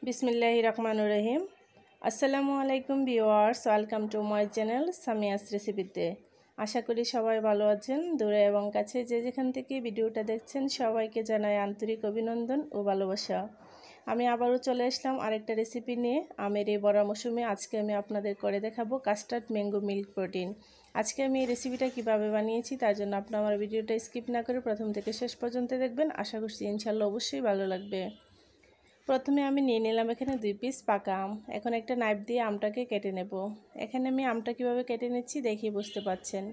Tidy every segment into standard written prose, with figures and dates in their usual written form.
বিসমিল্লাহির রহমানির রহিম। আসসালামু আলাইকুম viewers, welcome to my channel Samia's রেসিপিতে। আশা করি সবাই ভালো আছেন। দূরে এবং কাছে যে যেখান থেকে ভিডিওটা দেখছেন সবাইকে জানাই আন্তরিক অভিনন্দন ও ভালোবাসা। আমি আবারও চলে আসলাম আরেকটা রেসিপি নিয়ে। আমের এই বড়া মৌসুমে আজকে আমি আপনাদের করে দেখাবো কাস্টার্ড ম্যাঙ্গো মিল্ক প্রোটিন। আজকে আমি এই রেসিপিটা কিভাবে বানিয়েছি তার জন্য আপনারা আমার ভিডিওটা স্কিপ না করে প্রথম থেকে শেষ পর্যন্ত দেখবেন। আশা করছি ইনশাআল্লাহ অবশ্যই ভালো লাগবে। প্রথমে আমি নিয়ে নিলাম এখানে 2 পিস পাকা আম। এখন একটা নাইফ দিয়ে আমটাকে কেটে নেব। এখানে আমি আমটা কিভাবে কেটে নিচ্ছি দেখি বুঝতে পাচ্ছেন।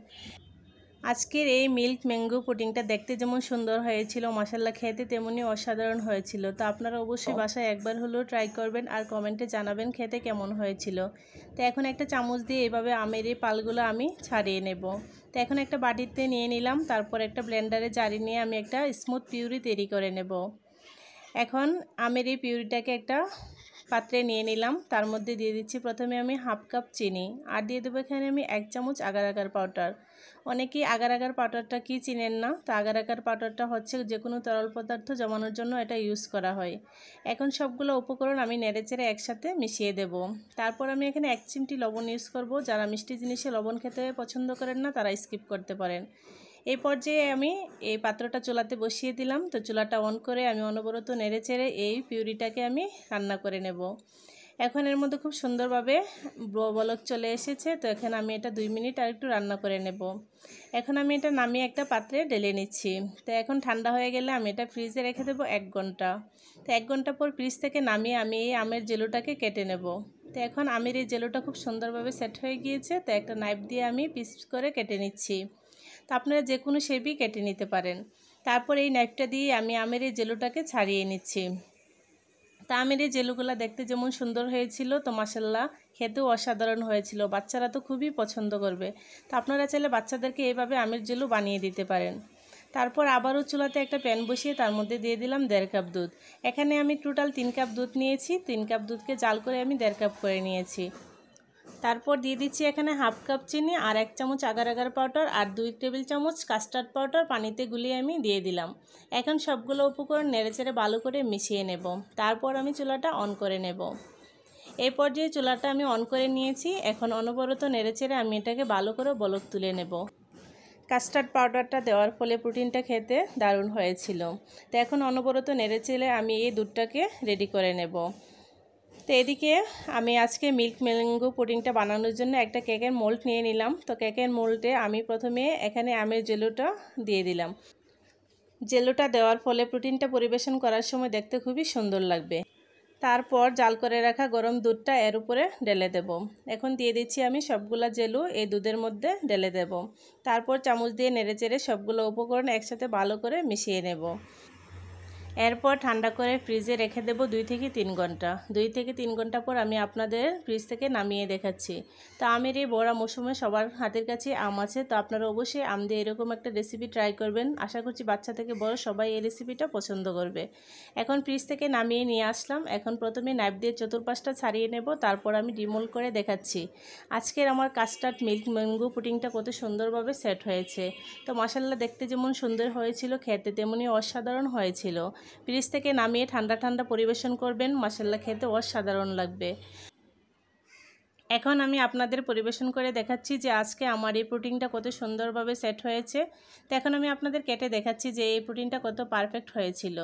আজকের এই মিল্ক ম্যাঙ্গো পুডিংটা দেখতে যেমন সুন্দর হয়েছিল, মাশাআল্লাহ খেতে তেমনই অসাধারণ হয়েছিল। তো আপনারা অবশ্যই বাসায় একবার হলেও ট্রাই করবেন আর কমেন্টে জানাবেন খেতে কেমন হয়েছিল। তো এখন একটা চামচ দিয়ে এভাবে আমের এই পালগুলো আমি ছাড়িয়ে নেব। তো এখন একটা বাটিতে নিয়ে নিলাম, তারপর একটা ব্লেন্ডারে জারি নিয়ে আমি একটা স্মুথ পিউরি তৈরি করে নেব। এখন আমের এই পিউরিটাকে একটা পাত্রে নিয়ে নিলাম, তার মধ্যে দিয়ে দিচ্ছি প্রথমে আমি হাফ কাপ চিনি, আর দিয়ে দেবো এখানে আমি 1 চামচ আগার আগার পাউডার। অনেকেই আগার আগার পাউডারটা কি চিনেন না, তো আগার আগার পাউডারটা হচ্ছে যে কোনো তরল পদার্থ জমানোর জন্য এটা ইউজ করা হয়। এখন সবগুলো উপকরণ আমি নেড়েচেড়ে একসাথে মিশিয়ে দেব। তারপর আমি এখানে 1 চিমটি লবণ ইউজ করব। যারা মিষ্টি জিনিসে লবণ খেতে পছন্দ করেন না তারা স্কিপ করতে পারেন। এই পর্যায়ে আমি এই পাত্রটা চুলাতে বসিয়ে দিলাম। তো চুলাটা অন করে আমি অনবরত নেড়েচেড়ে এই পিউরিটাকে আমি রান্না করে নেব। এখন এর মধ্যে খুব সুন্দরভাবে বলক চলে এসেছে। তো এখন আমি এটা 2 মিনিট আর একটু রান্না করে নেব। এখন আমি এটা নামিয়ে একটা পাত্রে ঢেলে নিচ্ছি। তো এখন ঠান্ডা হয়ে গেলে আমি এটা ফ্রিজে রেখে দেবো 1 ঘন্টা। তো 1 ঘন্টা পর ফ্রিজ থেকে নামিয়ে আমি এই আমের জেলোটাকে কেটে নেব। তো এখন আমের এই জেলোটা খুব সুন্দরভাবে সেট হয়ে গিয়েছে। তো একটা নাইফ দিয়ে আমি পিস করে কেটে নিচ্ছি। তো আপনারা যে কোনো শেপই কেটে নিতে পারেন। তারপর এই নাইফটা দিয়ে আমি আমের এই জেলোটাকে ছাড়িয়ে নিচ্ছি। তা আমের এই জেলোগুলো দেখতে যেমন সুন্দর হয়েছিল, তো মাশাআল্লাহ খেতেও অসাধারণ হয়েছিল। বাচ্চারা তো খুবই পছন্দ করবে। তো আপনারা চাইলে বাচ্চাদেরকে এইভাবে আমের জেলো বানিয়ে দিতে পারেন। তারপর আবারও চুলাতে একটা প্যান বসিয়ে তার মধ্যে দিয়ে দিলাম 1.5 কাপ দুধ। এখানে আমি টোটাল 3 কাপ দুধ নিয়েছি। 3 কাপ দুধকে জাল করে আমি 1.5 কাপ করে নিয়েছি। তারপর দিয়ে দিচ্ছি এখানে হাফ কাপ চিনি, আর 1 চামচ আগার আগার পাউডার, আর 2 টেবিল চামচ কাস্টার্ড পাউডার পানিতে গুলিয়ে আমি দিয়ে দিলাম। এখন সবগুলো উপকরণ নেড়েচেড়ে ভালো করে মিশিয়ে নেব। তারপর আমি চুলাটা অন করে নেব। এই পর্যায়ে চুলাটা আমি অন করে নিয়েছি। এখন অনবরত নেড়েচেড়ে আমি এটাকে ভালো করে বলক তুলে নেব। কাস্টার্ড পাউডারটা দেওয়ার ফলে প্রোটিনটা খেতে দারুণ হয়েছিল। তো এখন অনবরত নেড়েচেড়ে আমি এই দুধটাকে রেডি করে নেব। তো এদিকে আমি আজকে মিল্ক ম্যাঙ্গো পুডিংটা বানানোর জন্য একটা কেকের মোল্ড নিয়ে নিলাম। তো কেকের মোল্ডে আমি প্রথমে এখানে আমের জেলোটা দিয়ে দিলাম। জেলোটা দেওয়ার ফলে প্রোটিনটা পরিবেশন করার সময় দেখতে খুবই সুন্দর লাগবে। তারপর জাল করে রাখা গরম দুধটা এর উপরে ঢেলে দেব। এখন দিয়ে দিচ্ছি আমি সবগুলা জেলো এই দুধের মধ্যে ঢেলে দেব। তারপর চামচ দিয়ে নেড়েচেড়ে সবগুলো উপকরণ একসাথে ভালো করে মিশিয়ে নেব। এরপর ঠান্ডা করে ফ্রিজে রেখে দেব 2 থেকে 3 ঘন্টা। 2 থেকে 3 ঘন্টা পর আমি আপনাদের ফ্রিজ থেকে নামিয়ে দেখাচ্ছি। তো আমের এই বড়া মৌসুমে সবার হাতের কাছে আম আছে, তো আপনারা অবশ্যই আম দিয়ে এরকম একটা রেসিপি ট্রাই করবেন। আশা করছি বাচ্চা থেকে বড় সবাই এই রেসিপিটা পছন্দ করবে। এখন ফ্রিজ থেকে নামিয়ে নিয়ে আসলাম। এখন প্রথমে নাইফ দিয়ে চতুর্পাশটা ছাড়িয়ে নেব, তারপর আমি ডিমোল্ড করে দেখাচ্ছি। আজকের আমার কাস্টার্ড মিল্ক ম্যাঙ্গো পুডিংটা কত সুন্দরভাবে সেট হয়েছে। তো মাশাআল্লাহ দেখতে যেমন সুন্দর হয়েছিল খেতে তেমনই অসাধারণ হয়েছিল। ফ্রিজ থেকে নামিয়ে ঠান্ডা ঠান্ডা পরিবেশন করবেন, মাশাআল্লাহ খেতে অসাধারণ লাগবে। এখন আমি আপনাদের পরিবেশন করে দেখাচ্ছি যে আজকে আমার এই প্রোটিনটা কত সুন্দরভাবে সেট হয়েছে। তো এখন আমি আপনাদের কেটে দেখাচ্ছি যে এই প্রোটিনটা কত পারফেক্ট হয়েছিল।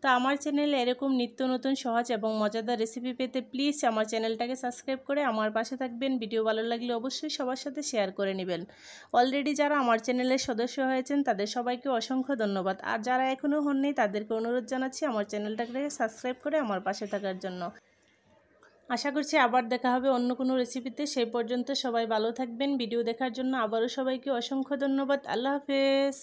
তো আমার চ্যানেলে এরকম নিত্য নতুন সহজ এবং মজাদার রেসিপি পেতে প্লিজ আমার চ্যানেলটাকে সাবস্ক্রাইব করে আমার পাশে থাকবেন। ভিডিও ভালো লাগলে অবশ্যই সবার সাথে শেয়ার করে নেবেন। অলরেডি যারা আমার চ্যানেলের সদস্য হয়েছেন তাদের সবাইকে অসংখ্য ধন্যবাদ, আর যারা এখনও হননি তাদেরকে অনুরোধ জানাচ্ছি আমার চ্যানেলটাকে সাবস্ক্রাইব করে আমার পাশে থাকার জন্য। আশা করছি আবার দেখা হবে অন্য কোনো রেসিপিতে। সেই পর্যন্ত সবাই ভালো থাকবেন। ভিডিও দেখার জন্য আবারও সবাইকে অসংখ্য ধন্যবাদ। আল্লাহ হাফেজ।